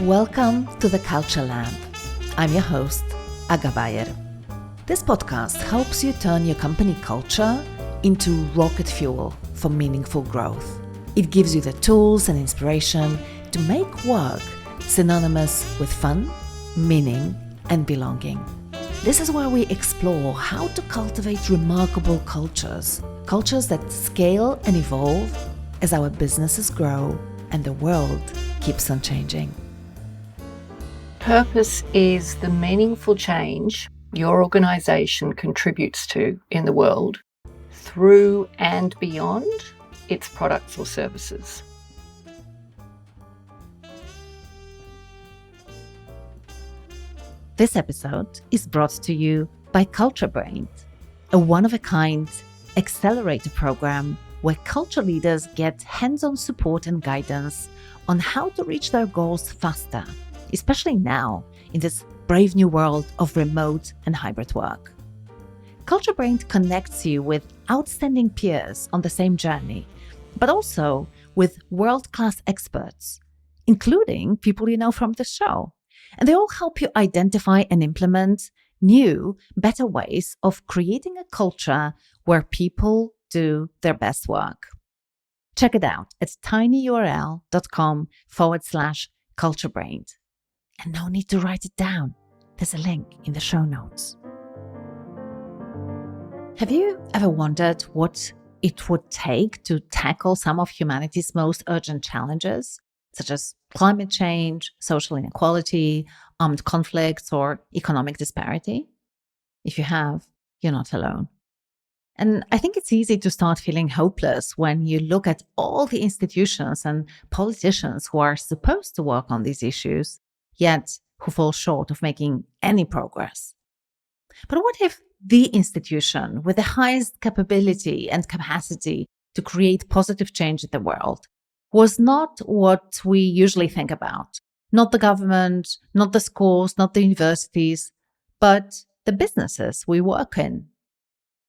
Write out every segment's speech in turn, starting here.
Welcome to the Culture Lab. I'm your host, Aga Bayer. This podcast helps you turn your company culture into rocket fuel for meaningful growth. It gives you the tools and inspiration to make work synonymous with fun, meaning, and belonging. This is where we explore how to cultivate remarkable cultures that scale and evolve as our businesses grow and the world keeps on changing. Purpose is the meaningful change your organisation contributes to in the world through and beyond its products or services. This episode is brought to you by Culture Brain, a one-of-a-kind accelerator program where culture leaders get hands-on support and guidance on how to reach their goals faster, especially now in this brave new world of remote and hybrid work. Culture Brain connects you with outstanding peers on the same journey, but also with world-class experts, including people you know from the show. And they all help you identify and implement new, better ways of creating a culture where people do their best work. Check it out at tinyurl.com/culturebrain. And no need to write it down. There's a link in the show notes. Have you ever wondered what it would take to tackle some of humanity's most urgent challenges, such as climate change, social inequality, armed conflicts, or economic disparity? If you have, you're not alone. And I think it's easy to start feeling hopeless when you look at all the institutions and politicians who are supposed to work on these issues, yet who fall short of making any progress. But what if the institution with the highest capability and capacity to create positive change in the world was not what we usually think about? Not the government, not the schools, not the universities, but the businesses we work in.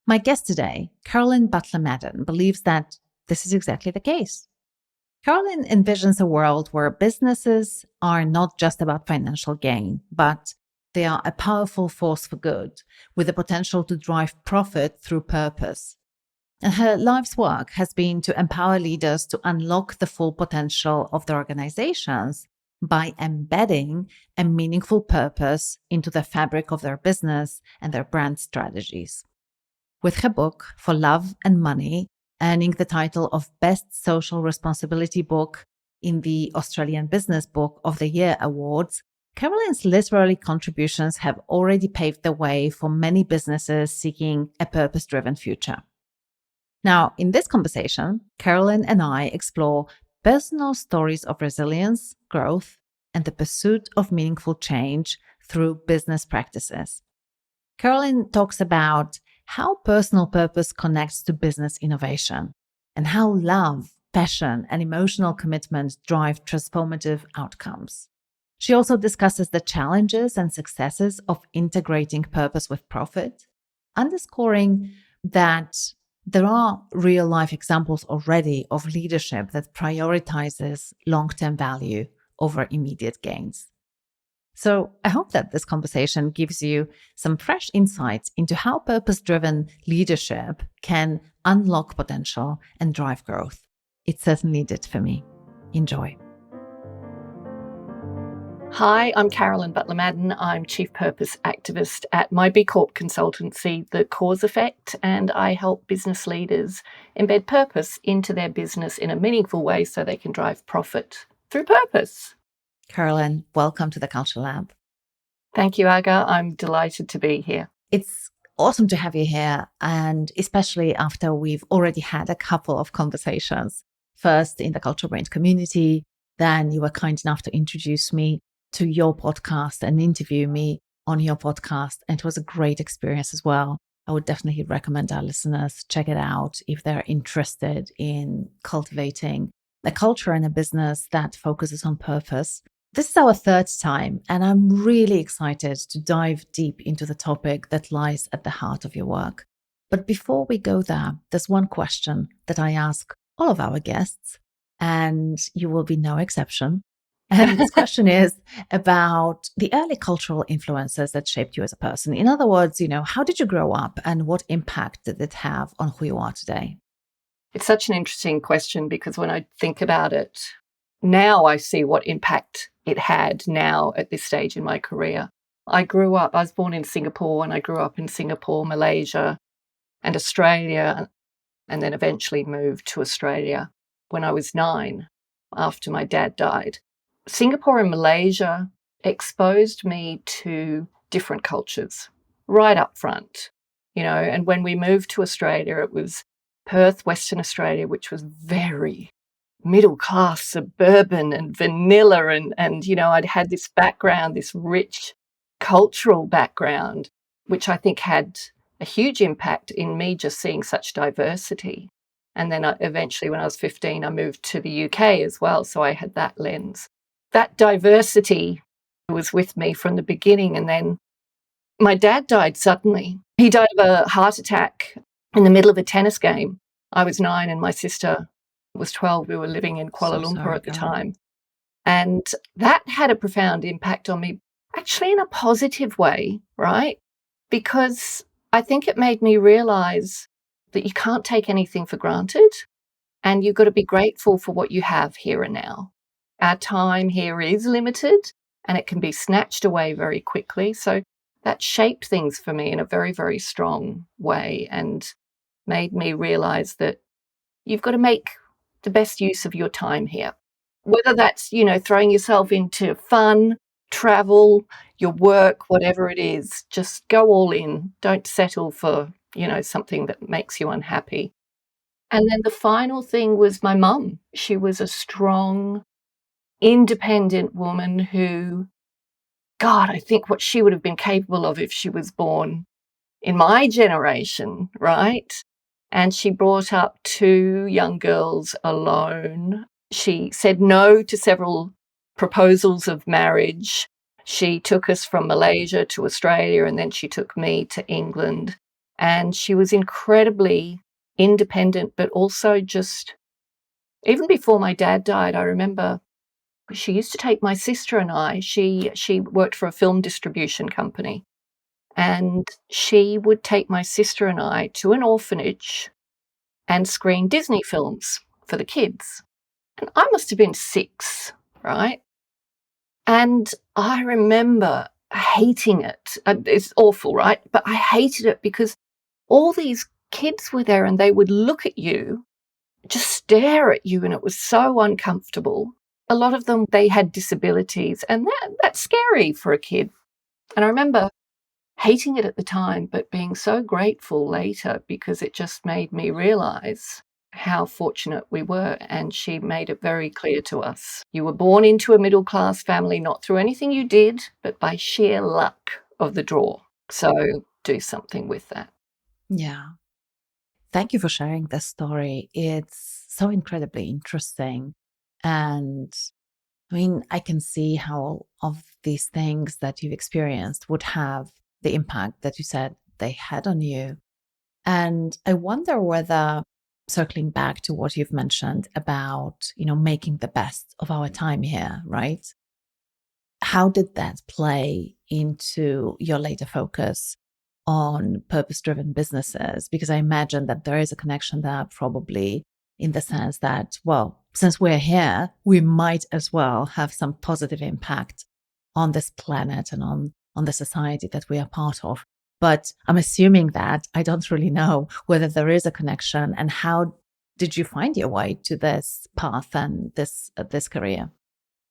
My guest today, Carolyn Butler Madden, believes that this is exactly the case. Carolyn envisions a world where businesses are not just about financial gain, but they are a powerful force for good, with the potential to drive profit through purpose. And her life's work has been to empower leaders to unlock the full potential of their organizations by embedding a meaningful purpose into the fabric of their business and their brand strategies. With her book, For Love and Money, earning the title of Best Social Responsibility Book in the Australian Business Book of the Year Awards, Carolyn's literary contributions have already paved the way for many businesses seeking a purpose-driven future. Now, in this conversation, Carolyn and I explore personal stories of resilience, growth, and the pursuit of meaningful change through business practices. Carolyn talks about how personal purpose connects to business innovation and how love, passion, and emotional commitment drive transformative outcomes. She also discusses the challenges and successes of integrating purpose with profit, underscoring that there are real-life examples already of leadership that prioritizes long-term value over immediate gains. So I hope that this conversation gives you some fresh insights into how purpose-driven leadership can unlock potential and drive growth. It certainly did for me. Enjoy. Hi, I'm Carolyn Butler Madden. I'm Chief Purpose Activist at my B Corp consultancy, The Cause Effect, and I help business leaders embed purpose into their business in a meaningful way so they can drive profit through purpose. Carolyn, welcome to the Culture Lab. Thank you, Aga. I'm delighted to be here. It's awesome to have you here, and especially after we've already had a couple of conversations, first in the Culture Brain community, then you were kind enough to introduce me to your podcast and interview me on your podcast, and it was a great experience as well. I would definitely recommend our listeners check it out if they're interested in cultivating a culture and a business that focuses on purpose. This is our third time, and I'm really excited to dive deep into the topic that lies at the heart of your work. But before we go there, there's one question that I ask all of our guests, and you will be no exception. And this question is about the early cultural influences that shaped you as a person. In other words, how did you grow up and what impact did it have on who you are today? It's such an interesting question because when I think about it, now I see what impact it had now at this stage in my career. I was born in Singapore, and I grew up in Singapore, Malaysia, and Australia, and then eventually moved to Australia when I was 9 after my dad died. Singapore and Malaysia exposed me to different cultures right up front, and when we moved to Australia, it was Perth, Western Australia, which was very middle class, suburban and vanilla. And I'd had this background, this rich cultural background, which I think had a huge impact in me just seeing such diversity. And then eventually, when I was 15, I moved to the UK as well. So I had that lens. That diversity was with me from the beginning. And then my dad died suddenly. He died of a heart attack in the middle of a tennis game. I was 9 and my sister was 12. We were living in Kuala So Lumpur sorry, at the God. time. And that had a profound impact on me, actually in a positive way, right? Because I think it made me realize that you can't take anything for granted and you've got to be grateful for what you have here and now. Our time here is limited and it can be snatched away very quickly. So that shaped things for me in a very, very strong way and made me realize that you've got to make the best use of your time here. Whether that's, throwing yourself into fun, travel, your work, whatever it is, just go all in. Don't settle for, something that makes you unhappy. And then the final thing was my mum. She was a strong, independent woman who, God, I think what she would have been capable of if she was born in my generation, right? And she brought up 2 young girls alone. She said no to several proposals of marriage. She took us from Malaysia to Australia, and then she took me to England. And she was incredibly independent, but also just, even before my dad died, I remember she used to take my sister and I, she worked for a film distribution company, and she would take my sister and I to an orphanage and screen Disney films for the kids. And I must have been 6, right? And I remember hating it. It's awful, right? But I hated it because all these kids were there and they would look at you, just stare at you, and it was so uncomfortable. A lot of them, they had disabilities, and that's scary for a kid. And I remember hating it at the time, but being so grateful later because it just made me realize how fortunate we were. And she made it very clear to us. You were born into a middle class family, not through anything you did, but by sheer luck of the draw. So do something with that. Yeah. Thank you for sharing this story. It's so incredibly interesting. And I mean, I can see how all of these things that you've experienced would have the impact that you said they had on you. And I wonder whether, circling back to what you've mentioned about, making the best of our time here, right? How did that play into your later focus on purpose-driven businesses? Because I imagine that there is a connection there, probably in the sense that, well, since we're here, we might as well have some positive impact on this planet and on the society that we are part of. But I'm assuming that I don't really know whether there is a connection, and how did you find your way to this path and this career?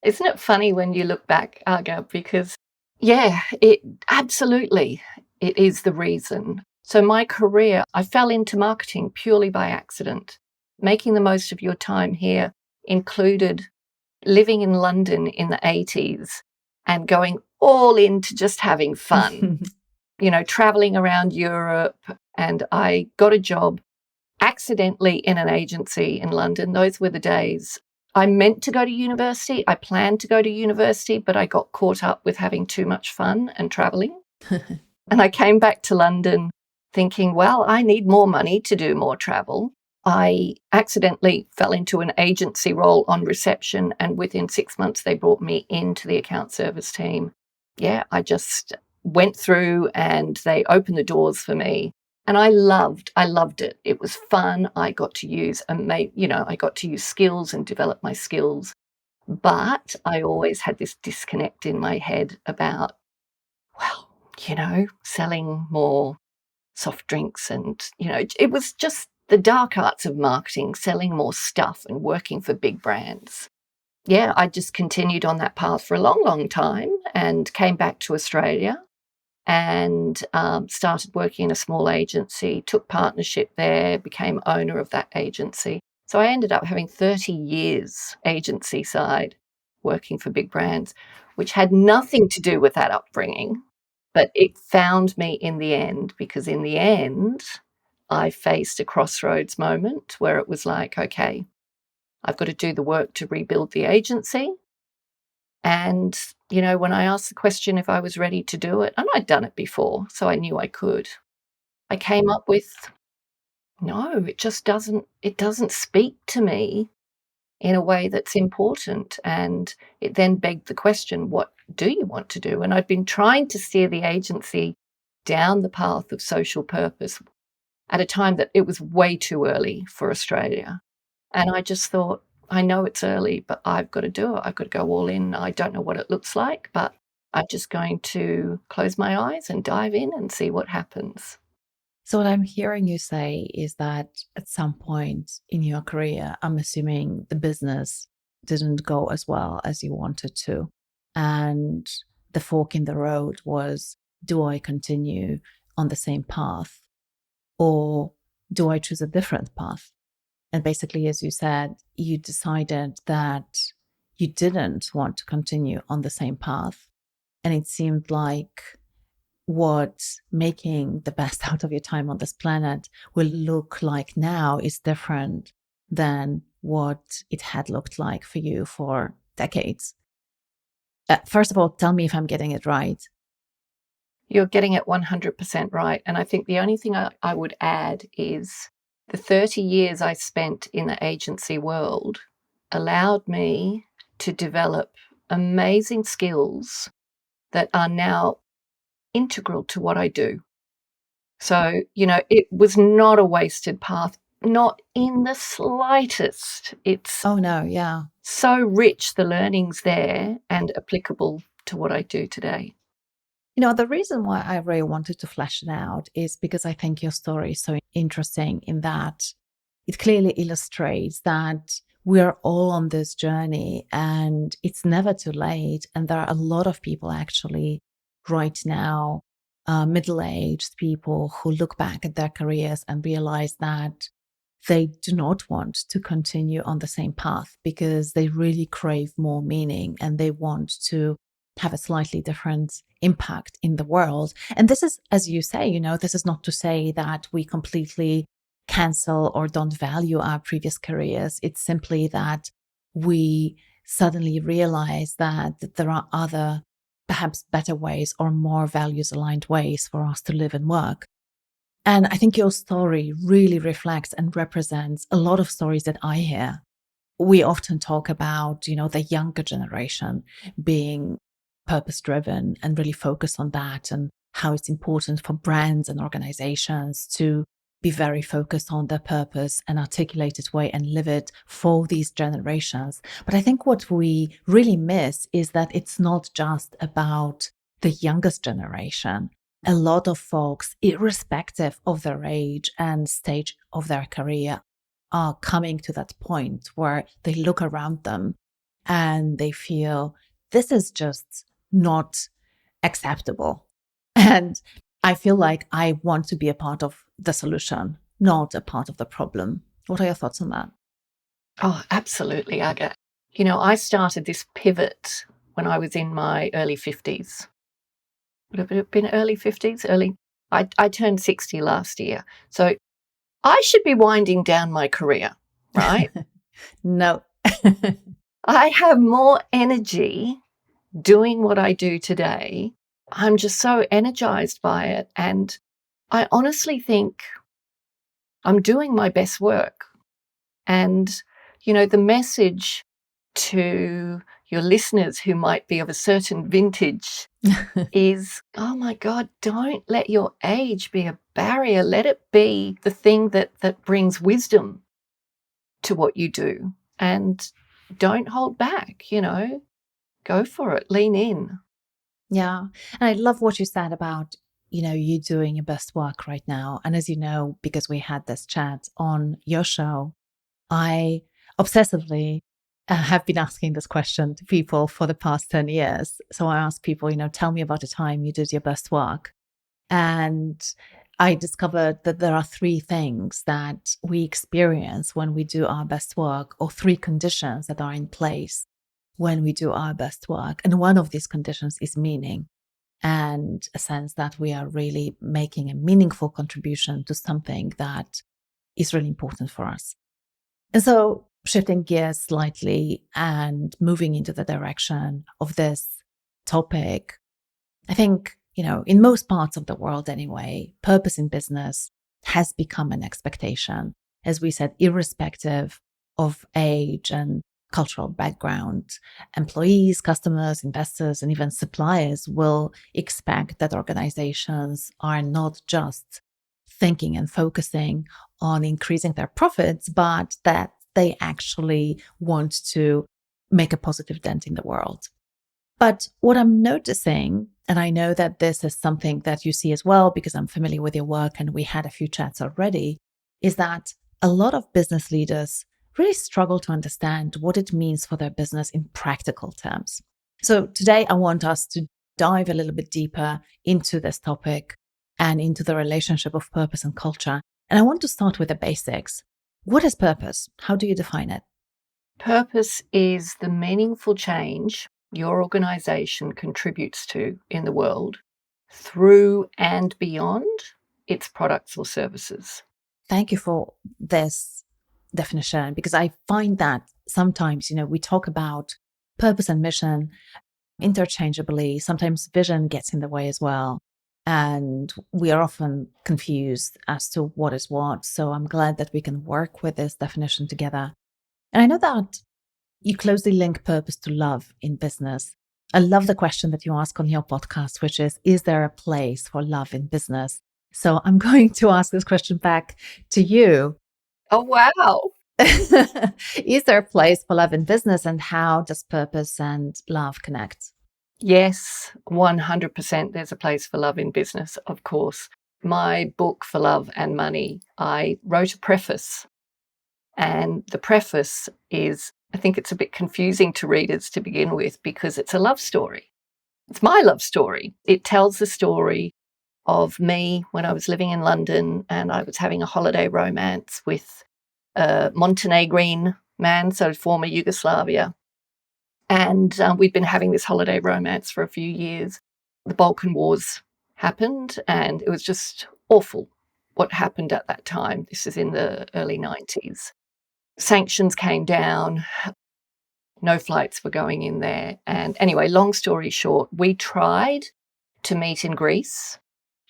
Isn't it funny when you look back, Arga? Because, yeah, it absolutely, it is the reason. So my career, I fell into marketing purely by accident. Making the most of your time here included living in London in the 80s and going all into just having fun, traveling around Europe. And I got a job accidentally in an agency in London. Those were the days. I meant to go to university. I planned to go to university, but I got caught up with having too much fun and traveling. And I came back to London thinking, well, I need more money to do more travel. I accidentally fell into an agency role on reception, and within 6 months, they brought me into the account service team. Yeah, I just went through and they opened the doors for me. And I loved it. It was fun. I got to use, I got to use skills and develop my skills. But I always had this disconnect in my head about, well, selling more soft drinks and, it was just the dark arts of marketing, selling more stuff and working for big brands. Yeah, I just continued on that path for a long, long time and came back to Australia and started working in a small agency, took partnership there, became owner of that agency. So I ended up having 30 years agency side working for big brands, which had nothing to do with that upbringing. But it found me in the end, because in the end, I faced a crossroads moment where it was like, okay, I've got to do the work to rebuild the agency. And, when I asked the question if I was ready to do it, and I'd done it before, so I knew I could, I came up with, no, it doesn't speak to me in a way that's important. And it then begged the question, what do you want to do? And I'd been trying to steer the agency down the path of social purpose at a time that it was way too early for Australia. And I just thought, I know it's early, but I've got to do it. I've got to go all in. I don't know what it looks like, but I'm just going to close my eyes and dive in and see what happens. So, what I'm hearing you say is that at some point in your career, I'm assuming the business didn't go as well as you wanted to. And the fork in the road was, do I continue on the same path or do I choose a different path? And basically, as you said, you decided that you didn't want to continue on the same path. And it seemed like what making the best out of your time on this planet will look like now is different than what it had looked like for you for decades. First of all, tell me if I'm getting it right. You're getting it 100% right. And I think the only thing I would add is the 30 years I spent in the agency world allowed me to develop amazing skills that are now integral to what I do. So, it was not a wasted path, not in the slightest. It's Oh, no, yeah. so rich, the learnings there, and applicable to what I do today. The reason why I really wanted to flesh it out is because I think your story is so interesting in that it clearly illustrates that we're all on this journey and it's never too late. And there are a lot of people actually right now, middle-aged people who look back at their careers and realize that they do not want to continue on the same path because they really crave more meaning and they want to have a slightly different impact in the world. And this is, as you say, this is not to say that we completely cancel or don't value our previous careers. It's simply that we suddenly realize that there are other, perhaps better ways or more values aligned ways for us to live and work. And I think your story really reflects and represents a lot of stories that I hear. We often talk about, the younger generation being purpose driven and really focus on that and how it's important for brands and organizations to be very focused on their purpose and articulate it way and live it for these generations. But I think what we really miss is that it's not just about the youngest generation. A lot of folks, irrespective of their age and stage of their career, are coming to that point where they look around them and they feel this is just not acceptable. And I feel like I want to be a part of the solution, not a part of the problem. What are your thoughts on that? Oh, absolutely, Aga. I started this pivot when I was in my early 50s. Would it have been early 50s? I turned 60 last year. So I should be winding down my career, right? No. I have more energy doing what I do today. I'm just so energized by it. And I honestly think I'm doing my best work And, the message to your listeners who might be of a certain vintage is, oh my God, don't let your age be a barrier. Let it be the thing that brings wisdom to what you do. And don't hold back, go for it, lean in. Yeah. And I love what you said about, you doing your best work right now. And as you know, because we had this chat on your show, I obsessively have been asking this question to people for the past 10 years. So I ask people, tell me about a time you did your best work. And I discovered that there are three things that we experience when we do our best work, or three conditions that are in place when we do our best work. And one of these conditions is meaning, and a sense that we are really making a meaningful contribution to something that is really important for us. And so, shifting gears slightly and moving into the direction of this topic, I think, in most parts of the world anyway, purpose in business has become an expectation. As we said, irrespective of age and cultural background, employees, customers, investors, and even suppliers will expect that organizations are not just thinking and focusing on increasing their profits, but that they actually want to make a positive dent in the world. But what I'm noticing, and I know that this is something that you see as well, because I'm familiar with your work and we had a few chats already, is that a lot of business leaders really struggle to understand what it means for their business in practical terms. So today I want us to dive a little bit deeper into this topic and into the relationship of purpose and culture. And I want to start with the basics. What is purpose? How do you define it? Purpose is the meaningful change your organization contributes to in the world through and beyond its products or services. Thank you for this definition, because I find that sometimes, we talk about purpose and mission interchangeably. Sometimes vision gets in the way as well. And we are often confused as to what is what. So I'm glad that we can work with this definition together. And I know that you closely link purpose to love in business. I love the question that you ask on your podcast, which is there a place for love in business? So I'm going to ask this question back to you. Oh, wow. Is there a place for love in business, and how does purpose and love connect? Yes, 100% there's a place for love in business, of course. My book, For Love and Money, I wrote a preface. And the preface is, I think it's a bit confusing to readers to begin with, because it's a love story. It's my love story. It tells the story of me when I was living in London and I was having a holiday romance with a Montenegrin man, so former Yugoslavia. And we'd been having this holiday romance for a few years. The Balkan Wars happened, and it was just awful what happened at that time. This is in the early 90s. Sanctions came down. No flights were going in there. And anyway, long story short, we tried to meet in Greece.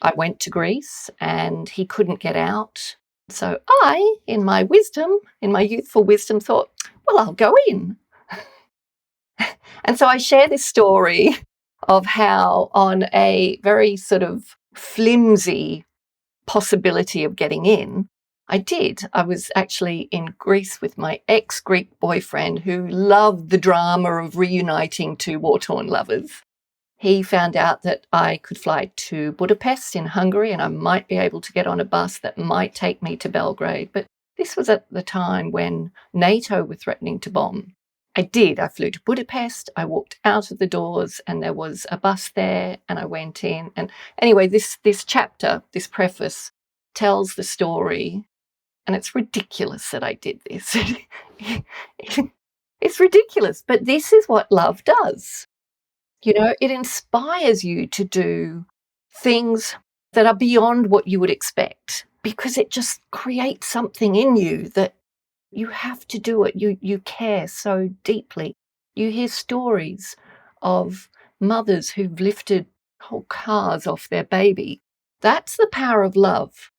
I went to Greece and he couldn't get out. So I, in my youthful wisdom, thought, well, I'll go in. And so I share this story of how, on a very sort of flimsy possibility of getting in, I did. I was actually in Greece with my ex-Greek boyfriend who loved the drama of reuniting two war-torn lovers. He found out that I could fly to Budapest in Hungary and I might be able to get on a bus that might take me to Belgrade. But this was at the time when NATO were threatening to bomb. I did. I flew to Budapest. I walked out of the doors and there was a bus there and I went in. And anyway, this chapter, this preface, tells the story. And it's ridiculous that I did this. It's ridiculous. But this is what love does. It inspires you to do things that are beyond what you would expect, because it just creates something in you that you have to do it. You care so deeply. You hear stories of mothers who've lifted whole cars off their baby. That's the power of love.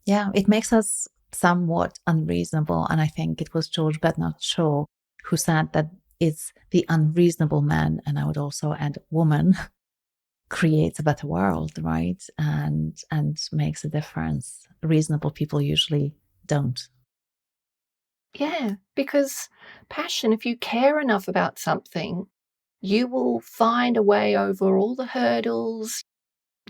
Yeah, it makes us somewhat unreasonable. And I think it was George Bernard Shaw who said that it's the unreasonable man, and I would also add woman, creates a better world, right? And makes a difference. Reasonable people usually don't. Yeah, because passion, if you care enough about something, you will find a way over all the hurdles.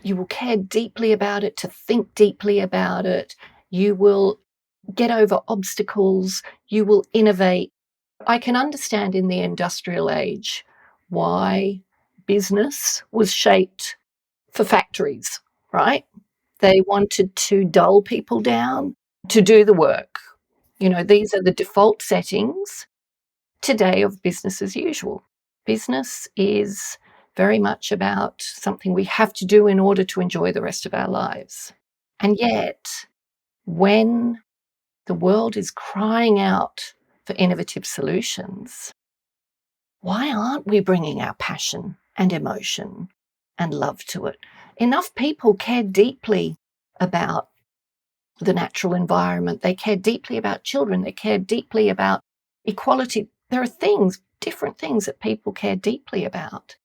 You will care deeply about it, to think deeply about it. You will get over obstacles. You will innovate. I can understand in the industrial age why business was shaped for factories, right? They wanted to dull people down to do the work. These are the default settings today of business as usual. Business is very much about something we have to do in order to enjoy the rest of our lives. And yet, when the world is crying out for innovative solutions, why aren't we bringing our passion and emotion and love to it? Enough people care deeply about the natural environment. They care deeply about children. They care deeply about equality. There are things, different things that people care deeply about.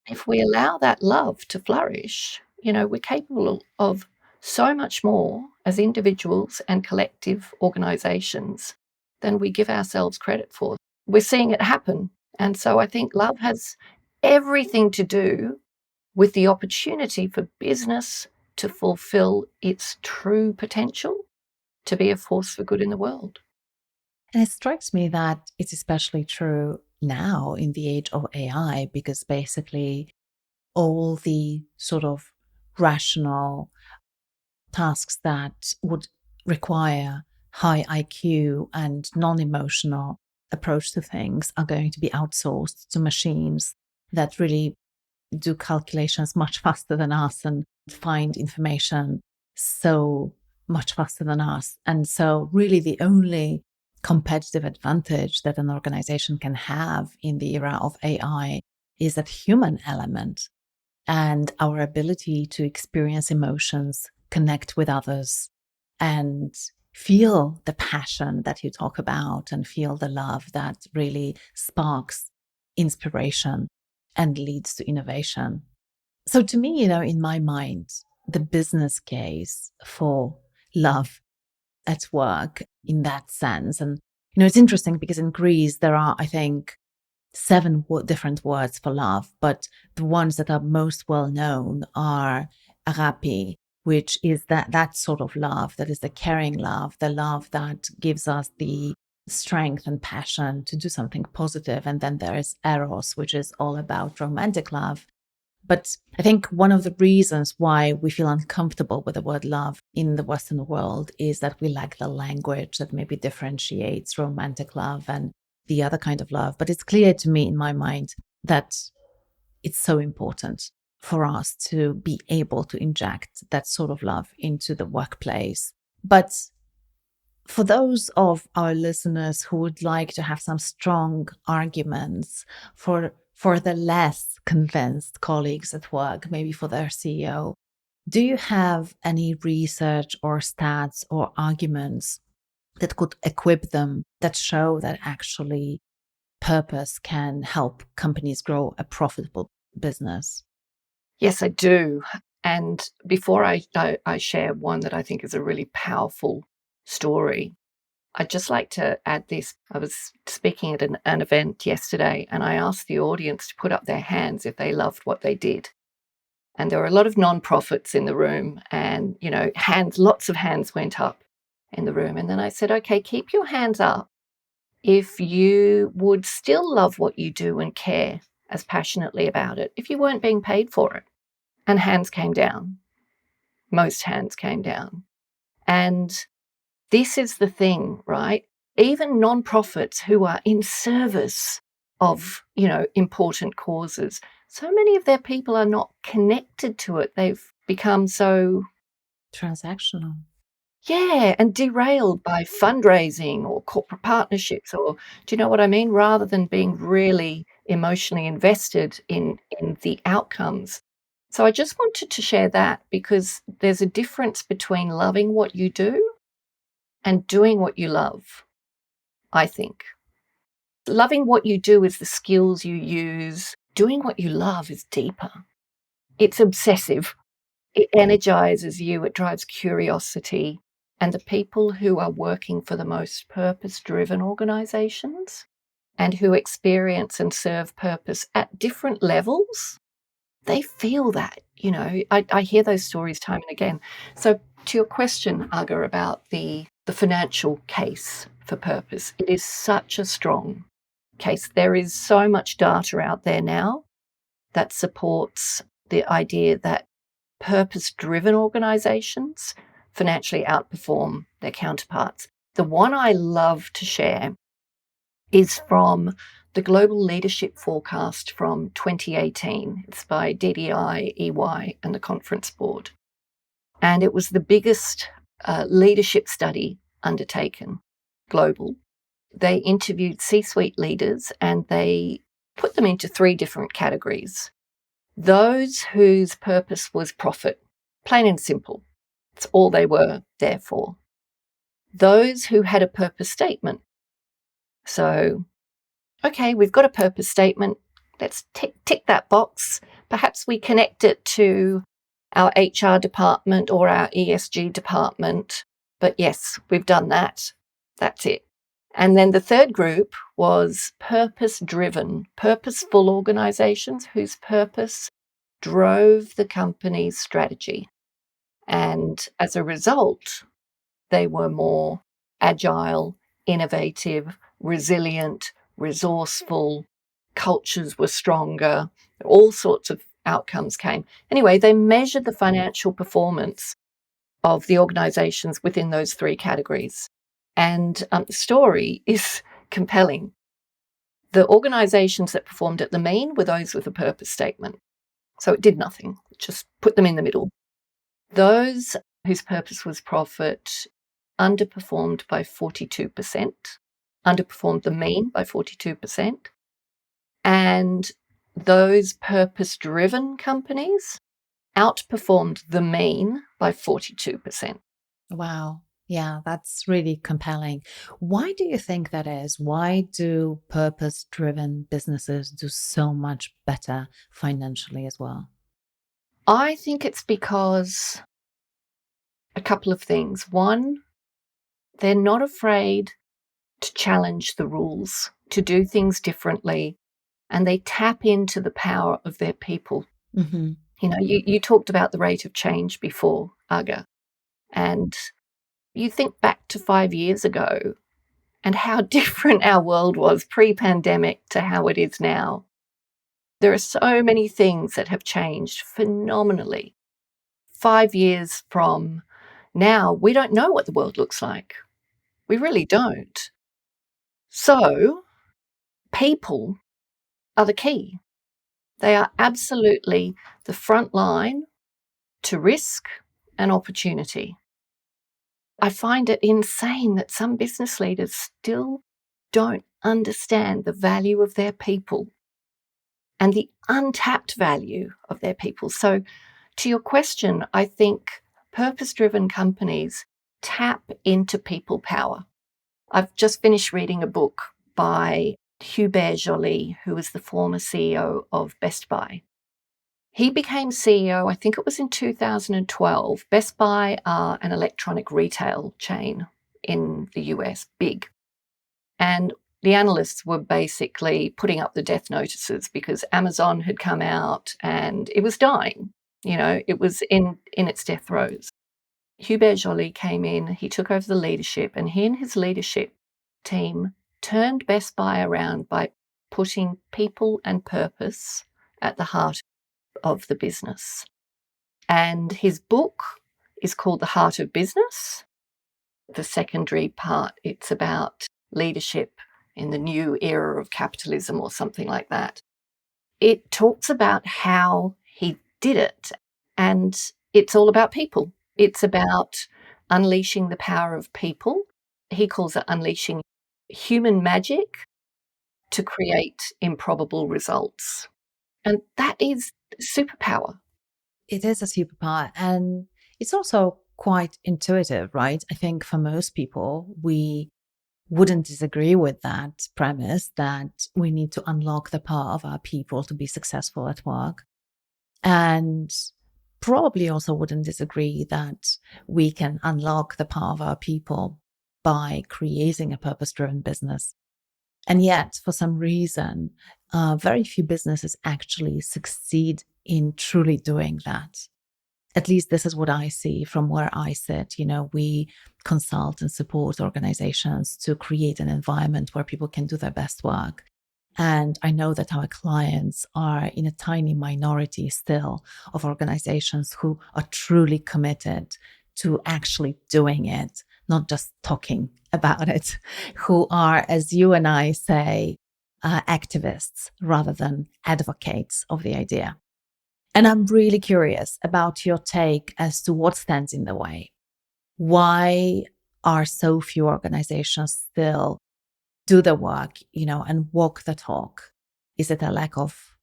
If we allow that love to flourish, we're capable of so much more as individuals and collective organizations than we give ourselves credit for. We're seeing it happen. And so I think love has everything to do with the opportunity for business to fulfill its true potential to be a force for good in the world. And it strikes me that it's especially true now in the age of AI, because basically all the sort of rational tasks that would require high IQ and non-emotional approach to things are going to be outsourced to machines that really do calculations much faster than us and find information so much faster than us. And so really the only competitive advantage that an organization can have in the era of AI is that human element and our ability to experience emotions, connect with others, and feel the passion that you talk about and feel the love that really sparks inspiration and leads to innovation. So, to me, in my mind, the business case for love at work in that sense, and it's interesting because in Greece, there are, I think, seven different words for love, but the ones that are most well known are agape, which is that sort of love, that is the caring love, the love that gives us the strength and passion to do something positive. And then there is eros, which is all about romantic love. But I think one of the reasons why we feel uncomfortable with the word love in the Western world is that we lack the language that maybe differentiates romantic love and the other kind of love. But it's clear to me in my mind that it's so important for us to be able to inject that sort of love into the workplace. But for those of our listeners who would like to have some strong arguments for the less convinced colleagues at work, maybe for their CEO, do you have any research or stats or arguments that could equip them that show that actually purpose can help companies grow a profitable business? Yes, I do. And before I share one that I think is a really powerful story, I'd just like to add this. I was speaking at an event yesterday, and I asked the audience to put up their hands if they loved what they did. And there were a lot of nonprofits in the room, and lots of hands went up in the room. And then I said, okay, keep your hands up if you would still love what you do and care as passionately about it if you weren't being paid for it. And hands came down. Most hands came down. And this is the thing, right? Even nonprofits who are in service of, important causes, so many of their people are not connected to it. They've become so, Transactional. yeah, and derailed by fundraising or corporate partnerships, or do you know what I mean? Rather than being really emotionally invested in the outcomes. So I just wanted to share that because there's a difference between loving what you do and doing what you love, I think. Loving what you do is the skills you use. Doing what you love is deeper. It's obsessive. It energizes you. It drives curiosity. And the people who are working for the most purpose-driven organizations and who experience and serve purpose at different levels, they feel that. I hear those stories time and again. So to your question, Aga, about the financial case for purpose, it is such a strong case. There is so much data out there now that supports the idea that purpose-driven organizations financially outperform their counterparts. The one I love to share is from the Global Leadership Forecast from 2018. It's by DDI, EY, and the Conference Board. And it was the biggest leadership study undertaken, global. They interviewed C-suite leaders and they put them into 3 different categories. Those whose purpose was profit, plain and simple. It's all they were there for. Those who had a purpose statement. So, okay, we've got a purpose statement. Let's tick that box. Perhaps we connect it to our HR department or our ESG department. But yes, we've done that. That's it. And then the third group was purpose-driven, purposeful organizations whose purpose drove the company's strategy. And as a result, they were more agile, innovative, resilient, resourceful, cultures were stronger, all sorts of outcomes came. Anyway, they measured the financial performance of the organizations within those 3 categories. And the story is compelling. The organizations that performed at the mean were those with a purpose statement. So it did nothing, just put them in the middle. Those whose purpose was profit underperformed by 42%, underperformed the mean by 42%. And those purpose-driven companies outperformed the mean by 42%. Wow. Yeah, that's really compelling. Why do you think that is? Why do purpose-driven businesses do so much better financially as well? I think it's because a couple of things. One, they're not afraid to challenge the rules, to do things differently, and they tap into the power of their people. Mm-hmm. You talked about the rate of change before, Aga, and you think back to 5 years ago and how different our world was pre-pandemic to how it is now. There are so many things that have changed phenomenally. 5 years from now, we don't know what the world looks like. We really don't. So, people are the key. They are absolutely the front line to risk and opportunity. I find it insane that some business leaders still don't understand the value of their people and the untapped value of their people. So, to your question, I think purpose-driven companies tap into people power. I've just finished reading a book by Hubert Joly, who was the former CEO of Best Buy. He became CEO, I think it was in 2012. Best Buy are an electronic retail chain in the US, big. And the analysts were basically putting up the death notices because Amazon had come out and it was dying. It was in its death throes. Hubert Joly came in, he took over the leadership, and he and his leadership team turned Best Buy around by putting people and purpose at the heart of the business. And his book is called The Heart of Business. The secondary part, it's about leadership in the new era of capitalism or something like that. It talks about how he did it, and it's all about people. It's about unleashing the power of people. He calls it unleashing human magic to create improbable results. And that is superpower. It is a superpower. And it's also quite intuitive, right? I think for most people, we wouldn't disagree with that premise that we need to unlock the power of our people to be successful at work. And probably also wouldn't disagree that we can unlock the power of our people by creating a purpose-driven business. And yet, for some reason, very few businesses actually succeed in truly doing that. At least this is what I see from where I sit. We consult and support organizations to create an environment where people can do their best work. And I know that our clients are in a tiny minority still of organizations who are truly committed to actually doing it, not just talking about it, who are, as you and I say, activists rather than advocates of the idea. And I'm really curious about your take as to what stands in the way. Why are so few organizations still do the work, and walk the talk? Is it a lack of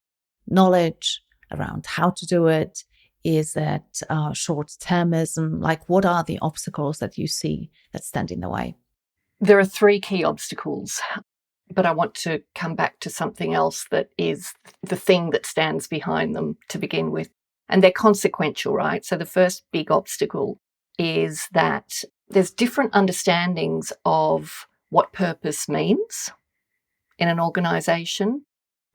knowledge around how to do it? Is it short-termism? Like, what are the obstacles that you see that stand in the way? There are three key obstacles, but I want to come back to something else that is the thing that stands behind them to begin with. And they're consequential, right? So the first big obstacle is that there's different understandings of what purpose means in an organization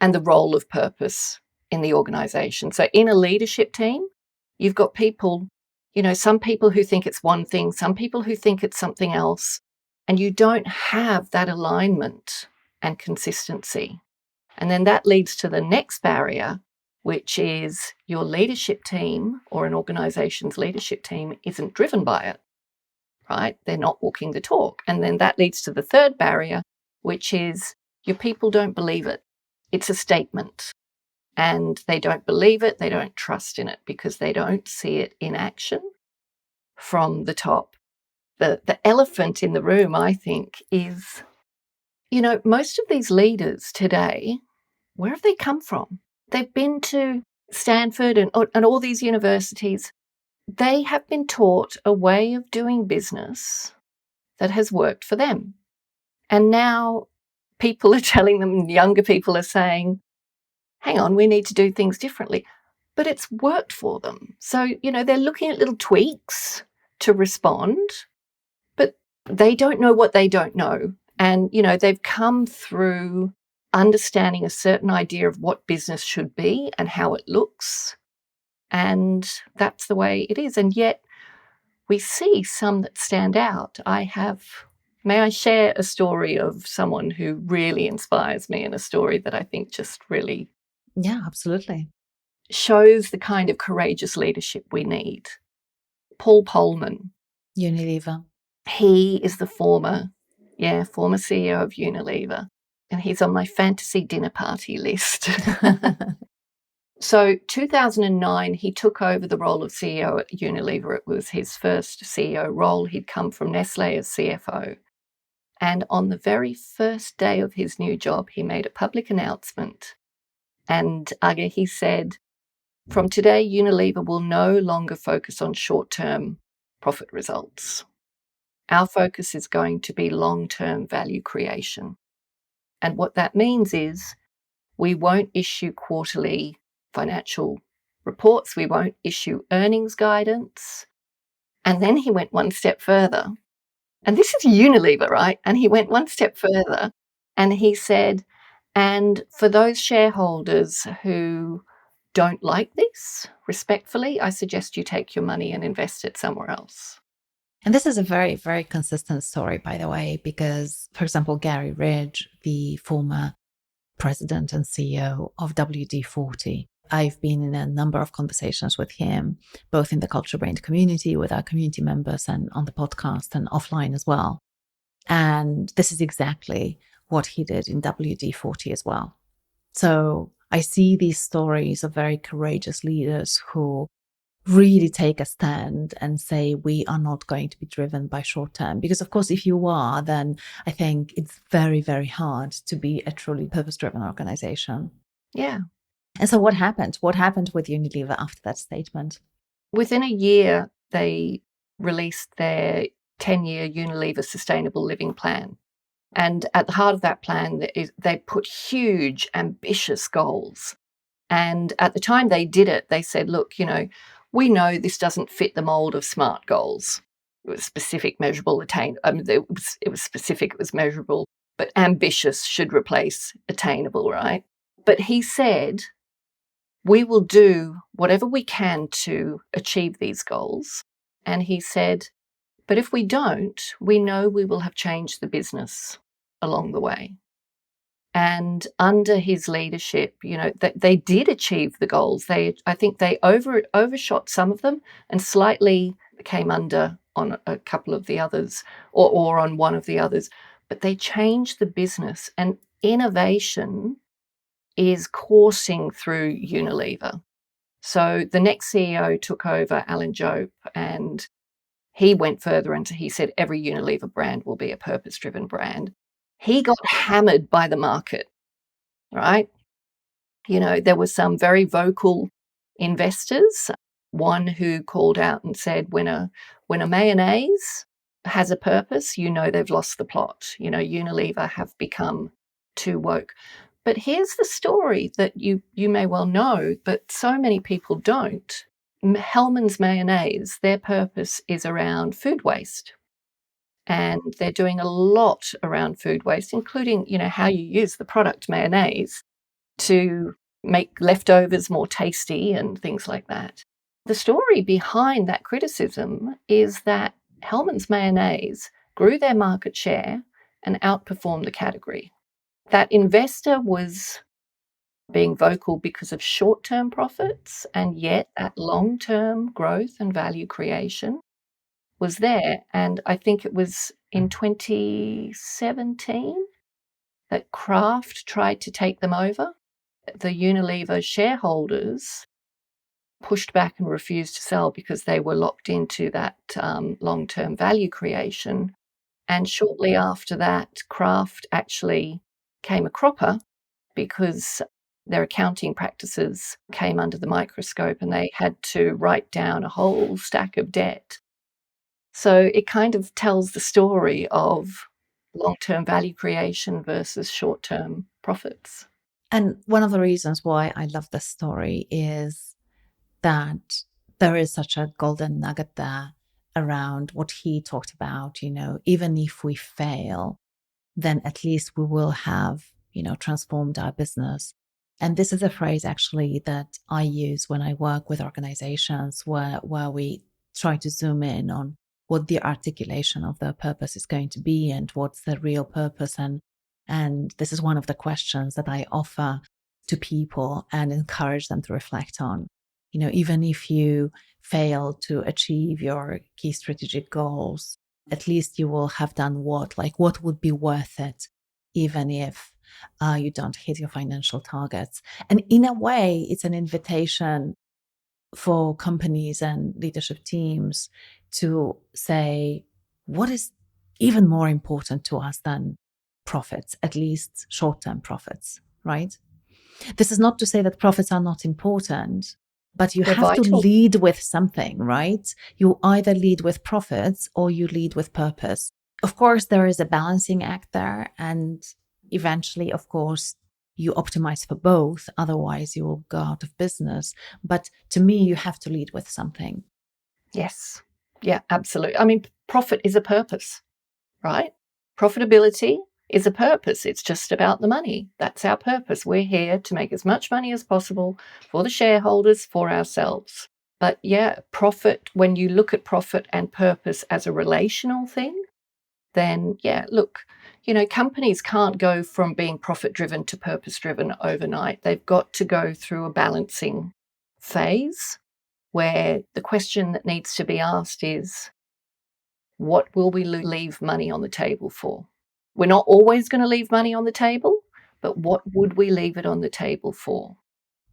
and the role of purpose in the organization. So in a leadership team, you've got people, some people who think it's one thing, some people who think it's something else, and you don't have that alignment and consistency. And then that leads to the next barrier, which is your leadership team or an organization's leadership team isn't driven by it, right? They're not walking the talk. And then that leads to the third barrier, which is your people don't believe it. It's a statement. And they don't believe it, they don't trust in it because they don't see it in action from the top. The elephant in the room, I think, is, most of these leaders today, where have they come from? They've been to Stanford and all these universities. They have been taught a way of doing business that has worked for them. And now people are telling them, younger people are saying, hang on, we need to do things differently. But it's worked for them. So, they're looking at little tweaks to respond, but they don't know what they don't know. And, they've come through understanding a certain idea of what business should be and how it looks. And that's the way it is. And yet we see some that stand out. May I share a story of someone who really inspires me, and a story that I think just really Yeah, absolutely. shows the kind of courageous leadership we need. Paul Polman. Unilever. He is the former CEO of Unilever, and he's on my fantasy dinner party list. So 2009, he took over the role of CEO at Unilever. It was his first CEO role. He'd come from Nestle as CFO. And on the very first day of his new job, he made a public announcement. And he said, from today, Unilever will no longer focus on short-term profit results. Our focus is going to be long-term value creation. And what that means is we won't issue quarterly financial reports. We won't issue earnings guidance. And then he went one step further. And this is Unilever, right? And he went one step further and he said, and for those shareholders who don't like this, respectfully, I suggest you take your money and invest it somewhere else. And this is a very, very consistent story, by the way, because, for example, Gary Ridge, the former president and CEO of WD-40, I've been in a number of conversations with him, both in the Culture Brain community, with our community members, and on the podcast and offline as well. And this is exactly what he did in WD-40 as well. So I see these stories of very courageous leaders who really take a stand and say, we are not going to be driven by short term. Because, of course, if you are, then I think it's very, very hard to be a truly purpose-driven organization. Yeah. And so what happened? What happened with Unilever after that statement? Within a year, they released their 10-year Unilever Sustainable Living Plan. And at the heart of that plan, they put huge, ambitious goals. And at the time they did it, they said, look, we know this doesn't fit the mold of SMART goals. It was specific, measurable, attainable. It was specific, it was measurable, but ambitious should replace attainable, right? But he said, we will do whatever we can to achieve these goals. And he said, but if we don't, we know we will have changed the business along the way. And under his leadership, they did achieve the goals. I think they overshot some of them and slightly came under on a couple of the others, or on one of the others. But they changed the business, and innovation is coursing through Unilever. So the next CEO took over, Alan Jope, and he went further into, he said every Unilever brand will be a purpose-driven brand. He got hammered by the market, right? There were some very vocal investors, one who called out and said, when a mayonnaise has a purpose, they've lost the plot. Unilever have become too woke. But here's the story that you may well know, but so many people don't. Hellmann's mayonnaise, their purpose is around food waste. And they're doing a lot around food waste, including, how you use the product mayonnaise to make leftovers more tasty and things like that. The story behind that criticism is that Hellmann's mayonnaise grew their market share and outperformed the category. That investor was being vocal because of short-term profits, and yet that long-term growth and value creation was there. And I think it was in 2017 that Kraft tried to take them over. The Unilever shareholders pushed back and refused to sell because they were locked into that long-term value creation. And shortly after that, Kraft actually came a cropper because their accounting practices came under the microscope and they had to write down a whole stack of debt. So it kind of tells the story of long-term value creation versus short-term profits. And one of the reasons why I love this story is that there is such a golden nugget there around what he talked about. Even if we fail, then at least we will have, transformed our business. And this is a phrase actually that I use when I work with organizations where we try to zoom in on what the articulation of their purpose is going to be and what's the real purpose. And this is one of the questions that I offer to people and encourage them to reflect on. Even if you fail to achieve your key strategic goals, at least you will have done what would be worth it, even if you don't hit your financial targets. And in a way, it's an invitation for companies and leadership teams to say, what is even more important to us than profits, at least short-term profits, right? This is not to say that profits are not important, but you They're have to vital. lead with something, right? You either lead with profits or you lead with purpose. Of course, there is a balancing act there. And eventually, of course, you optimize for both. Otherwise, you will go out of business. But to me, you have to lead with something. Yes. Yeah, absolutely. I mean, profit is a purpose, right? Profitability is a purpose. It's just about the money. That's our purpose. We're here to make as much money as possible for the shareholders, for ourselves. But yeah, profit, when you look at profit and purpose as a relational thing, then yeah, look, companies can't go from being profit-driven to purpose-driven overnight. They've got to go through a balancing phase where the question that needs to be asked is, what will we leave money on the table for? We're not always going to leave money on the table, but what would we leave it on the table for?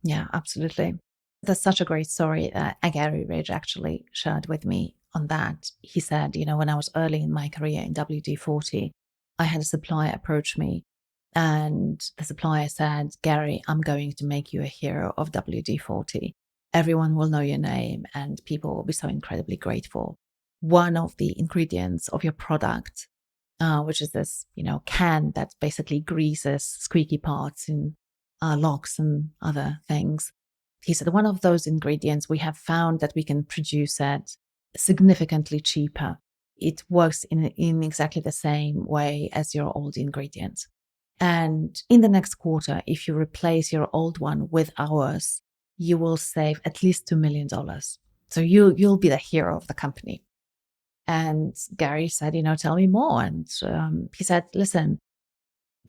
Yeah, absolutely. That's such a great story that Gary Ridge actually shared with me on that. He said, when I was early in my career in WD-40, I had a supplier approach me and the supplier said, Gary, I'm going to make you a hero of WD-40. Everyone will know your name and people will be so incredibly grateful. one of the ingredients of your product, which is this, can that basically greases squeaky parts in locks and other things. He said, one of those ingredients, we have found that we can produce it significantly cheaper. It works in exactly the same way as your old ingredient. And in the next quarter, if you replace your old one with ours, you will save at least $2 million. So you'll be the hero of the company. And Gary said, tell me more. And he said, listen,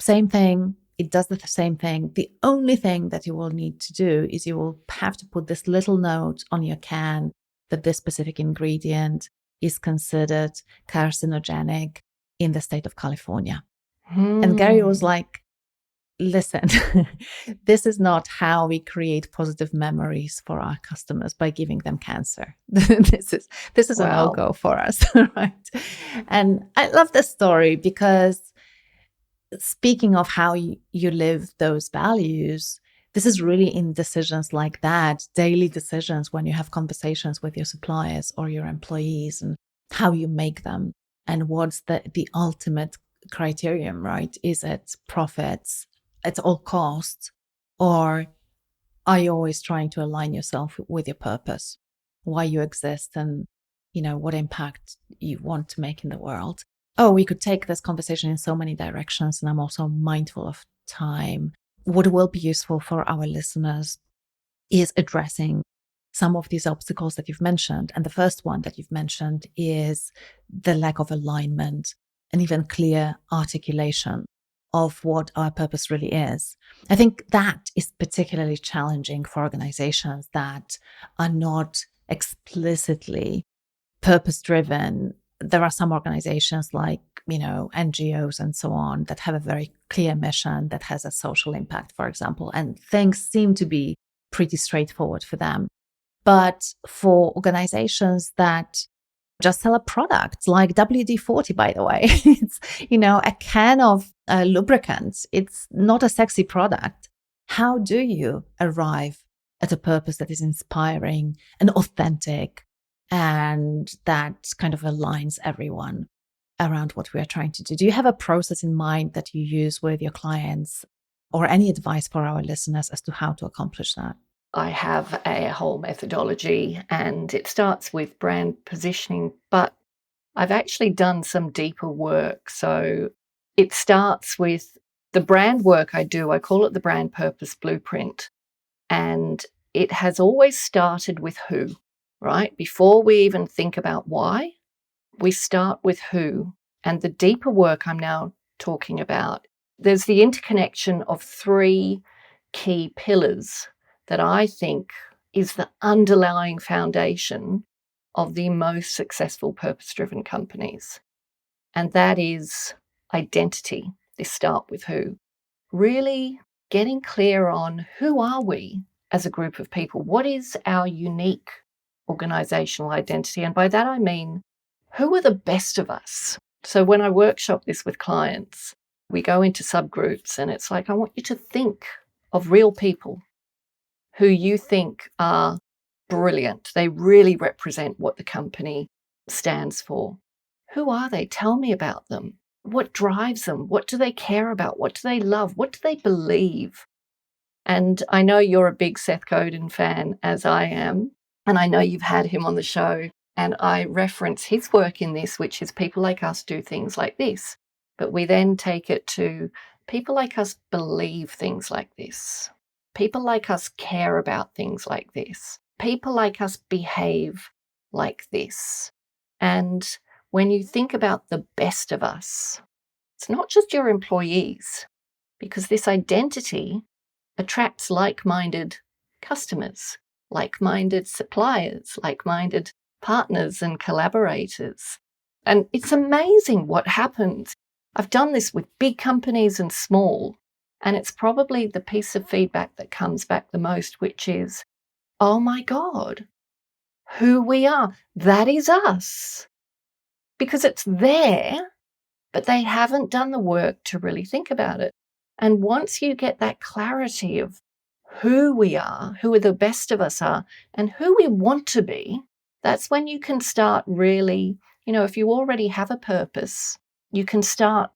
same thing. It does the same thing. The only thing that you will need to do is you will have to put this little note on your can that this specific ingredient is considered carcinogenic in the state of California. And Gary was like, listen, this is not how we create positive memories for our customers by giving them cancer. This is Wow. a no-go for us, right? And I love this story because speaking of how you live those values, this is really in decisions like that, daily decisions when you have conversations with your suppliers or your employees and how you make them and what's the ultimate criterion, right? Is it profits at all costs, or are you always trying to align yourself with your purpose, why you exist, and what impact you want to make in the world? Oh, we could take this conversation in so many directions, and I'm also mindful of time. What will be useful for our listeners is addressing some of these obstacles that you've mentioned. And the first one that you've mentioned is the lack of alignment and even clear articulation of what our purpose really is. I think that is particularly challenging for organizations that are not explicitly purpose-driven. There are some organizations like, NGOs and so on that have a very clear mission that has a social impact, for example, and things seem to be pretty straightforward for them. But for organizations that just sell a product like WD-40, by the way, it's, a can of lubricants. It's not a sexy product. How do you arrive at a purpose that is inspiring and authentic and that kind of aligns everyone around what we are trying to do? Do you have a process in mind that you use with your clients, or any advice for our listeners as to how to accomplish that? I have a whole methodology, and it starts with brand positioning, but I've actually done some deeper work. So it starts with the brand work I do. I call it the brand purpose blueprint. And it has always started with who, right? Before we even think about why, we start with who. And the deeper work I'm now talking about, there's the interconnection of three key pillars that I think is the underlying foundation of the most successful purpose-driven companies. And that is identity. They start with who. Really getting clear on who are we as a group of people? What is our unique organizational identity? And by that I mean, who are the best of us? So when I workshop this with clients, we go into subgroups and it's like, I want you to think of real people who you think are brilliant. They really represent what the company stands for. Who are they? Tell me about them. What drives them? What do they care about? What do they love? What do they believe? And I know you're a big Seth Godin fan, as I am. And I know you've had him on the show. And I reference his work in this, which is people like us do things like this. But we then take it to people like us believe things like this. People like us care about things like this. People like us behave like this. And when you think about the best of us, it's not just your employees, because this identity attracts like-minded customers, like-minded suppliers, like-minded partners and collaborators. And it's amazing what happens. I've done this with big companies and small, and it's probably the piece of feedback that comes back the most, which is, oh my God, who we are, that is us. Because it's there, but they haven't done the work to really think about it. And once you get that clarity of who we are, who the best of us are, and who we want to be, that's when you can start really, if you already have a purpose, you can start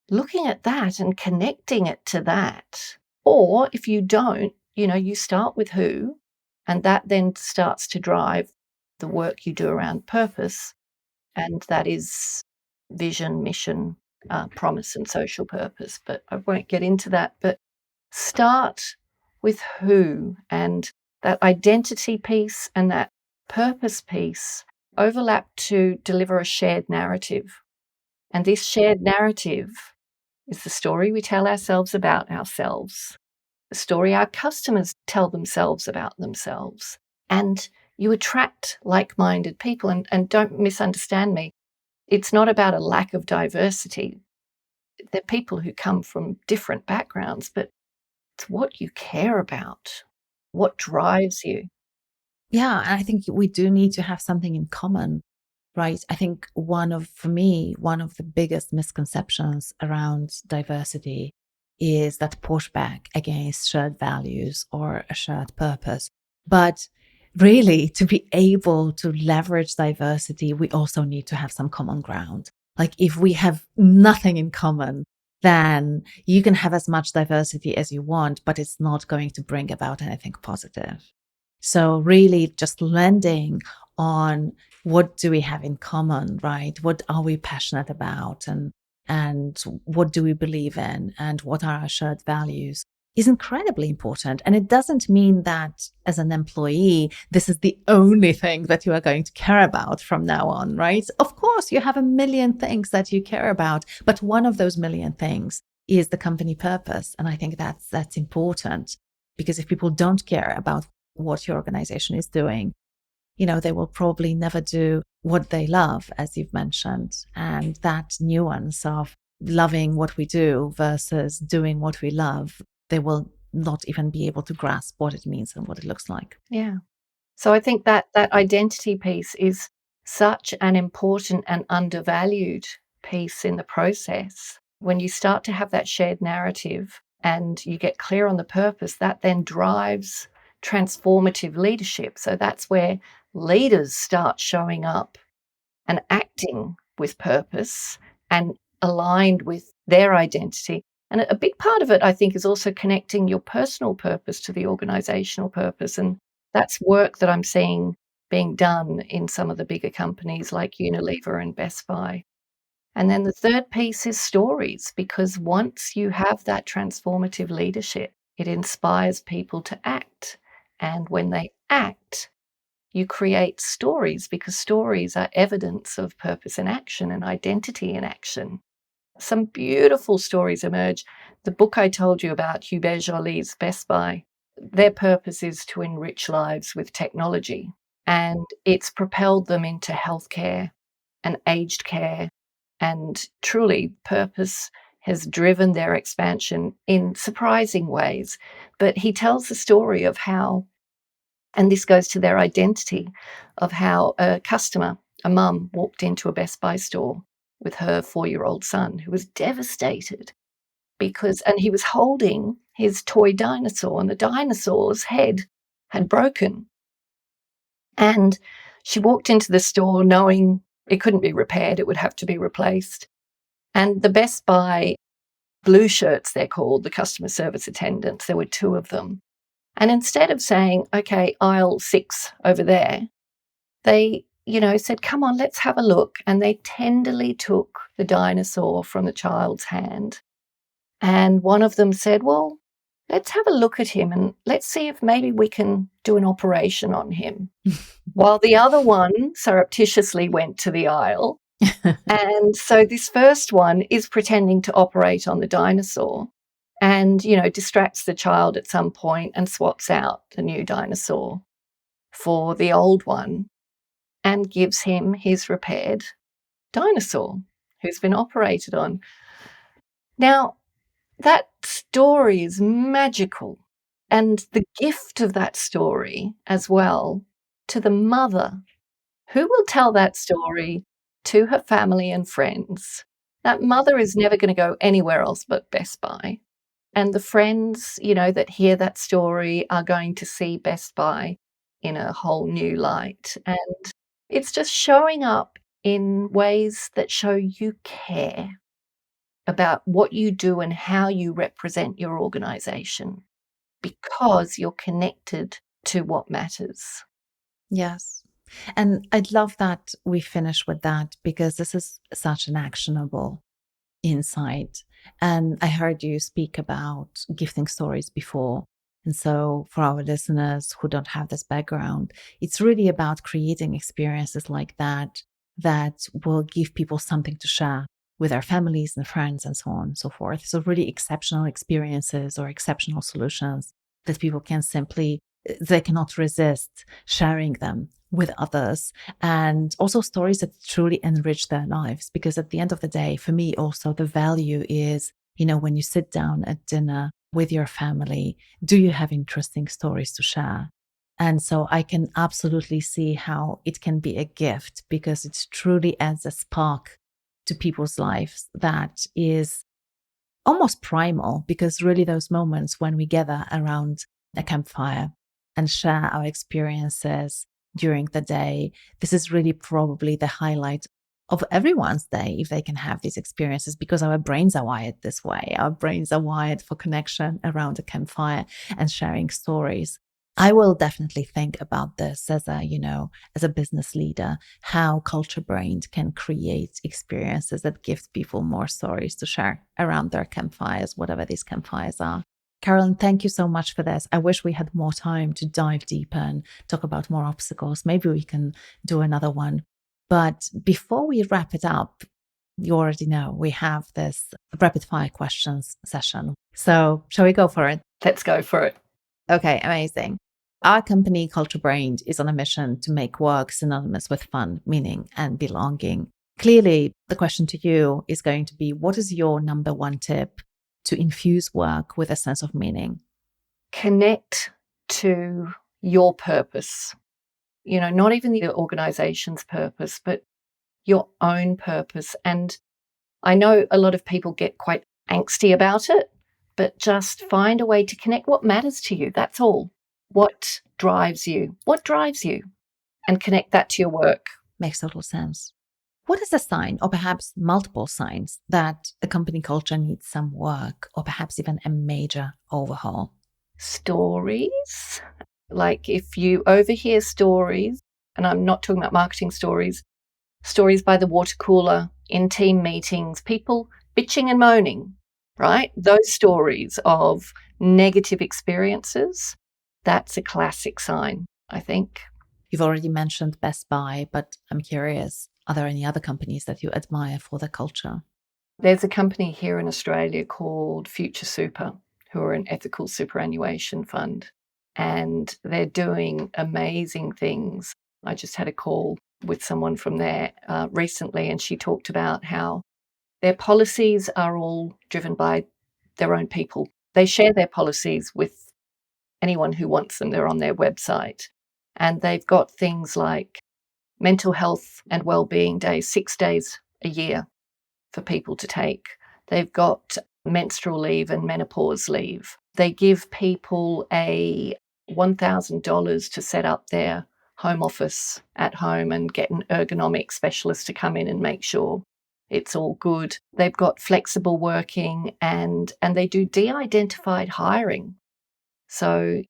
looking at that and connecting it to that. Or if you don't, you start with who, and that then starts to drive the work you do around purpose. And that is vision, mission, promise, and social purpose. But I won't get into that. But start with who, and that identity piece and that purpose piece overlap to deliver a shared narrative. And this shared narrative is the story we tell ourselves about ourselves, the story our customers tell themselves about themselves. And you attract like minded people. And don't misunderstand me, it's not about a lack of diversity. They're people who come from different backgrounds, but it's what you care about, what drives you. Yeah, and I think we do need to have something in common, right? I think for me, one of the biggest misconceptions around diversity is that pushback against shared values or a shared purpose. But really, to be able to leverage diversity, we also need to have some common ground. Like if we have nothing in common, then you can have as much diversity as you want, but it's not going to bring about anything positive. So really just landing on what do we have in common, right? What are we passionate about, and what do we believe in, and what are our shared values is incredibly important. And it doesn't mean that as an employee, this is the only thing that you are going to care about from now on, right? Of course, you have a million things that you care about, but one of those million things is the company purpose. And I think that's important, because if people don't care about what your organization is doing, they will probably never do what they love, as you've mentioned. And that nuance of loving what we do versus doing what we love, they will not even be able to grasp what it means and what it looks like. Yeah. So I think that identity piece is such an important and undervalued piece in the process. When you start to have that shared narrative and you get clear on the purpose, that then drives transformative leadership. So that's where leaders start showing up and acting with purpose and aligned with their identity. And a big part of it, I think, is also connecting your personal purpose to the organizational purpose. And that's work that I'm seeing being done in some of the bigger companies like Unilever and Best Buy. And then the third piece is stories, because once you have that transformative leadership, it inspires people to act. And when they act, you create stories, because stories are evidence of purpose in action and identity in action. Some beautiful stories emerge. The book I told you about, Hubert Joly's Best Buy, their purpose is to enrich lives with technology. And it's propelled them into healthcare and aged care. And truly, purpose has driven their expansion in surprising ways. But he tells the story of how, and this goes to their identity, of how a customer, a mum, walked into a Best Buy store with her 4-year-old son who was devastated and he was holding his toy dinosaur, and the dinosaur's head had broken. And she walked into the store knowing it couldn't be repaired, it would have to be replaced. And the Best Buy blue shirts, they're called, the customer service attendants, there were 2 of them. And instead of saying, okay, aisle 6 over there, they, said, come on, let's have a look. And they tenderly took the dinosaur from the child's hand. And one of them said, well, let's have a look at him and let's see if maybe we can do an operation on him. While the other one surreptitiously went to the aisle. And so this first one is pretending to operate on the dinosaur and, distracts the child at some point and swaps out the new dinosaur for the old one and gives him his repaired dinosaur who's been operated on. Now, that story is magical. And the gift of that story as well to the mother, who will tell that story to her family and friends. That mother is never going to go anywhere else but Best Buy. And the friends, that hear that story are going to see Best Buy in a whole new light. And it's just showing up in ways that show you care about what you do and how you represent your organization because you're connected to what matters. Yes. And I'd love that we finish with that because this is such an actionable insight. And I heard you speak about gifting stories before. And so, for our listeners who don't have this background, it's really about creating experiences like that that will give people something to share with their families and friends and so on and so forth. So, really exceptional experiences or exceptional solutions that people can simply, they cannot resist sharing them with others, and also stories that truly enrich their lives. Because at the end of the day, for me, also the value is, when you sit down at dinner with your family, do you have interesting stories to share? And so I can absolutely see how it can be a gift because it truly adds a spark to people's lives that is almost primal, because really those moments when we gather around a campfire and share our experiences during the day, this is really probably the highlight of everyone's day if they can have these experiences, because our brains are wired this way. Our brains are wired for connection around a campfire and sharing stories. I will definitely think about this as a business leader, how Culture Brained can create experiences that give people more stories to share around their campfires, whatever these campfires are. Carolyn, thank you so much for this. I wish we had more time to dive deeper and talk about more obstacles. Maybe we can do another one. But before we wrap it up, you already know we have this rapid fire questions session. So shall we go for it? Let's go for it. Okay, amazing. Our company, Culture Brained, is on a mission to make work synonymous with fun, meaning, and belonging. Clearly, the question to you is going to be, what is your number one tip to infuse work with a sense of meaning? Connect to your purpose. Not even the organization's purpose, but your own purpose. And I know a lot of people get quite angsty about it, but just find a way to connect what matters to you. That's all. What drives you? What drives you? And connect that to your work. Makes total sense. What is a sign, or perhaps multiple signs, that a company culture needs some work, or perhaps even a major overhaul? Stories. Like if you overhear stories, and I'm not talking about marketing stories by the water cooler, in team meetings, people bitching and moaning, right? Those stories of negative experiences, that's a classic sign, I think. You've already mentioned Best Buy, but I'm curious, are there any other companies that you admire for their culture? There's a company here in Australia called Future Super, who are an ethical superannuation fund, and they're doing amazing things. I just had a call with someone from there recently, and she talked about how their policies are all driven by their own people. They share their policies with anyone who wants them. They're on their website. And they've got things like mental health and wellbeing days, 6 days a year for people to take. They've got menstrual leave and menopause leave. They give people a $1,000 to set up their home office at home and get an ergonomic specialist to come in and make sure it's all good. They've got flexible working and they do de-identified hiring. So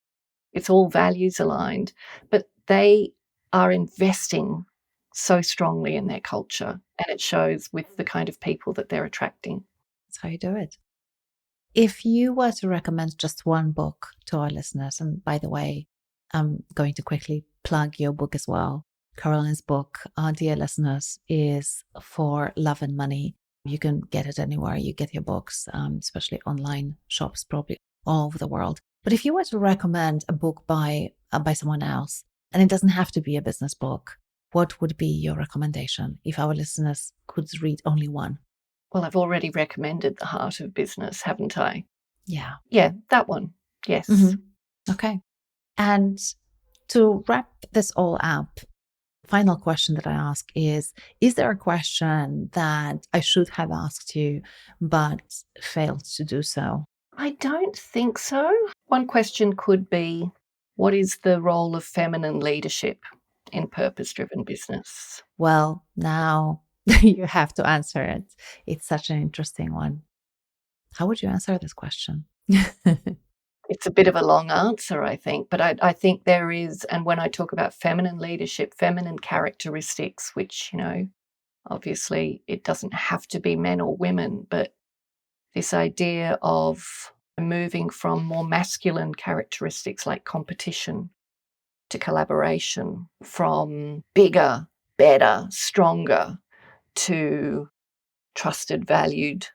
it's all values aligned, but they are investing so strongly in their culture, and it shows with the kind of people that they're attracting. That's how you do it. If you were to recommend just one book to our listeners, and by the way, I'm going to quickly plug your book as well. Carolyn's book, dear listeners, is For Love and Money. You can get it anywhere you get your books, especially online shops, probably all over the world. But if you were to recommend a book by someone else, and it doesn't have to be a business book, what would be your recommendation if our listeners could read only one? Well, I've already recommended The Heart of Business, haven't I? Yeah. Yeah, that one. Yes. Mm-hmm. Okay. And to wrap this all up, final question that I ask is there a question that I should have asked you but failed to do so? I don't think so. One question could be, What is the role of feminine leadership in purpose-driven business? Well, now you have to answer it. It's such an interesting one. How would you answer this question? It's a bit of a long answer, I think, but I think there is, and when I talk about feminine leadership, feminine characteristics, which, obviously it doesn't have to be men or women, but this idea of moving from more masculine characteristics like competition to collaboration, from bigger, better, stronger to trusted, valued,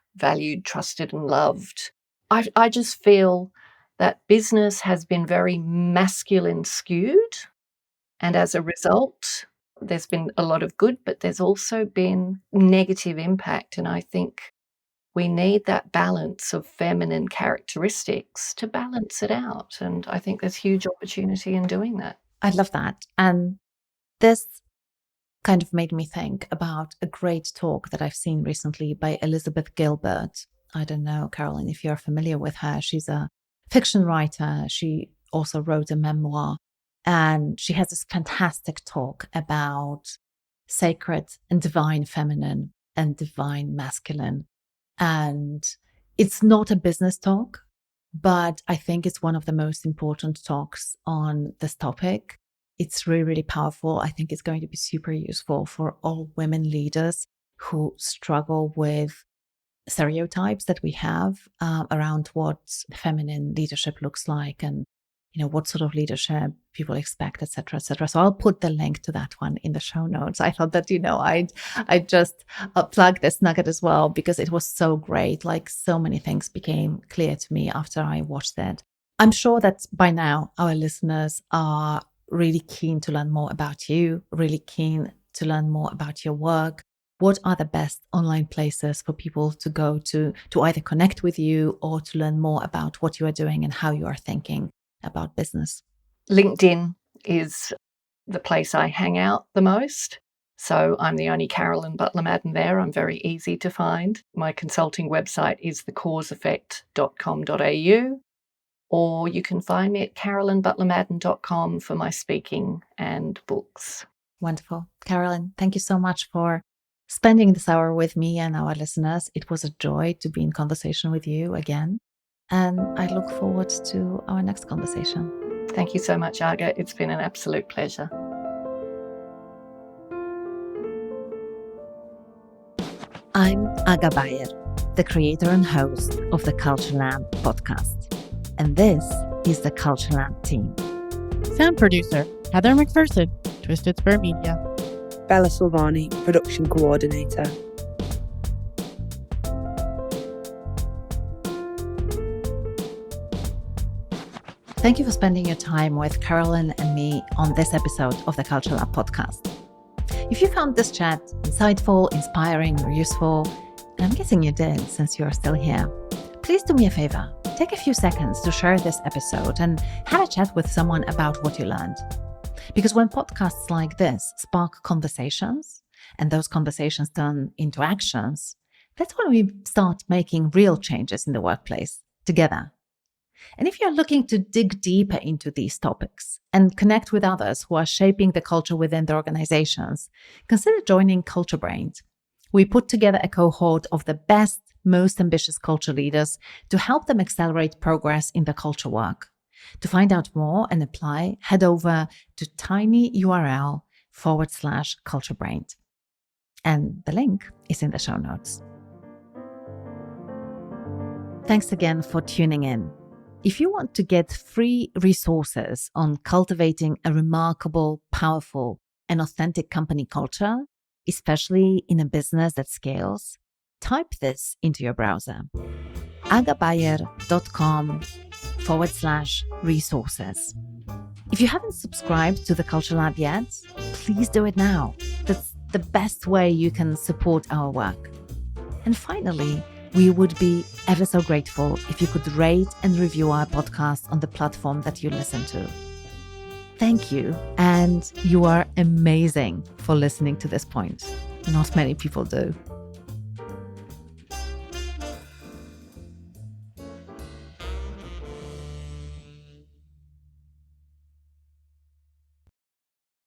trusted, and loved. I just feel that business has been very masculine skewed. And as a result, there's been a lot of good, but there's also been negative impact. And I think we need that balance of feminine characteristics to balance it out. And I think there's huge opportunity in doing that. I love that. And this kind of made me think about a great talk that I've seen recently by Elizabeth Gilbert. I don't know, Carolyn, if you're familiar with her. She's a fiction writer. She also wrote a memoir. And she has this fantastic talk about sacred and divine feminine and divine masculine. And it's not a business talk, but I think it's one of the most important talks on this topic. It's really, really powerful. I think it's going to be super useful for all women leaders who struggle with stereotypes that we have around what feminine leadership looks like and what sort of leadership people expect, et cetera, et cetera. So I'll put the link to that one in the show notes. I thought that, I'd just plug this nugget as well because it was so great. Like so many things became clear to me after I watched it. I'm sure that by now our listeners are really keen to learn more about you, really keen to learn more about your work. What are the best online places for people to go to either connect with you or to learn more about what you are doing and how you are thinking about business? LinkedIn is the place I hang out the most. So I'm the only Carolyn Butler Madden there. I'm very easy to find. My consulting website is thecauseeffect.com.au, or you can find me at carolynbutlermadden.com for my speaking and books. Wonderful. Carolyn, thank you so much for spending this hour with me and our listeners. It was a joy to be in conversation with you again. And I look forward to our next conversation. Thank you so much, Aga. It's been an absolute pleasure. I'm Aga Bayer, the creator and host of the Culture Lab podcast. And this is the Culture Lab team. Sound producer, Heather McPherson, Twisted Spur Media. Bella Silvani, production coordinator. Thank you for spending your time with Carolyn and me on this episode of the Culture Lab podcast. If you found this chat insightful, inspiring, or useful, and I'm guessing you did since you're still here, please do me a favor. Take a few seconds to share this episode and have a chat with someone about what you learned. Because when podcasts like this spark conversations, and those conversations turn into actions, that's when we start making real changes in the workplace together. And if you're looking to dig deeper into these topics and connect with others who are shaping the culture within their organizations, consider joining Culture Brained. We put together a cohort of the best, most ambitious culture leaders to help them accelerate progress in their culture work. To find out more and apply, head over to tinyurl.com/culturebrained. And the link is in the show notes. Thanks again for tuning in. If you want to get free resources on cultivating a remarkable, powerful, and authentic company culture, especially in a business that scales, type this into your browser: agabayer.com/resources. If you haven't subscribed to the Culture Lab yet, please do it now. That's the best way you can support our work. And finally, we would be ever so grateful if you could rate and review our podcast on the platform that you listen to. Thank you, and you are amazing for listening to this point. Not many people do.